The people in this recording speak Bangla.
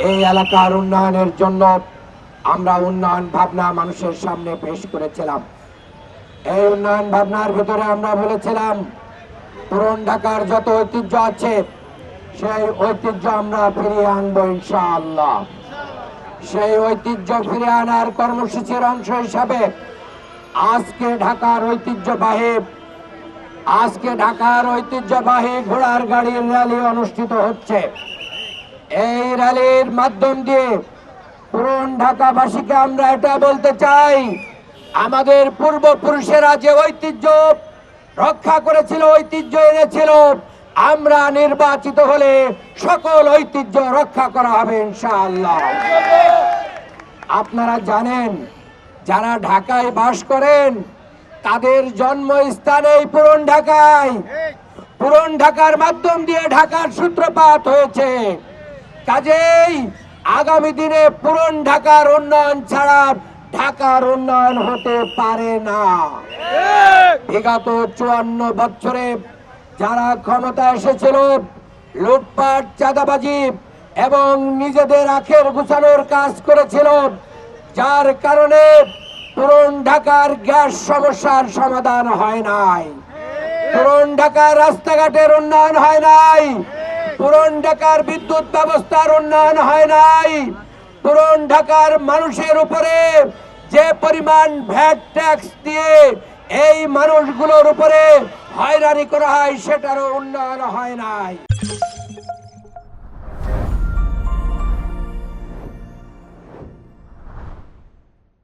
এই এলাকার উন্নয়নের জন্য আমরা উন্নয়ন ভাবনা মানুষের সামনে পেশ করেছিলাম। এই উন্নয়ন ভাবনার ভিতরে আমরা বলেছিলাম পুরান ঢাকার যত ঐতিহ্য আছে সেই ঐতিহ্য আমরা ফিরিয়ে আনবো ইনশাআল্লাহ। সেই ঐতিহ্য ফিরিয়ে আনার কর্মসূচির অংশ হিসাবে আজকে ঢাকার ঐতিহ্যবাহী ঘোড়ার গাড়ির র্যালি অনুষ্ঠিত হচ্ছে। এই র্যালির মাধ্যম দিয়ে পুরান ঢাকাবাসীকে আমরা এটা বলতে চাই, আমাদের পূর্বপুরুষেরা যে ঐতিহ্য রক্ষা করেছিল, ঐতিহ্য এনেছিল, আমরা নির্বাচিত হলে সকল ঐতিহ্য রক্ষা করা হবে ইনশাআল্লাহ। আপনারা জানেন, যারা ঢাকায় বাস করেন তাদের জন্মস্থান এই পুরান ঢাকায়। পুরান ঢাকার মাধ্যম দিয়ে ঢাকার সূত্রপাত হয়েছে। কাজেই আগামী দিনে পুরান ঢাকার উন্নয়ন ছাড়া ঢাকার উন্নয়ন হতে পারে না। বিগত 54 বছরে যারা ক্ষমতা এসেছিল লুটপাট, চাঁদাবাজি এবং নিজেদের আখের গুছানোর কাজ করেছিল, যার কারণে পুরান ঢাকার গ্যাস সমস্যার সমাধান হয় নাই, পুরান ঢাকার রাস্তাঘাটের উন্নয়ন হয় নাই, পুরান ঢাকার বিদ্যুৎ ব্যবস্থার উন্নয়ন হয় নাই, পুরান ঢাকার মানুষের উপরে যে পরিমাণ ভ্যাট ট্যাক্স দিয়ে এই মানুষগুলোর উপরে হয়রানি করা হয় সেটারও উন্নয়ন হয় নাই।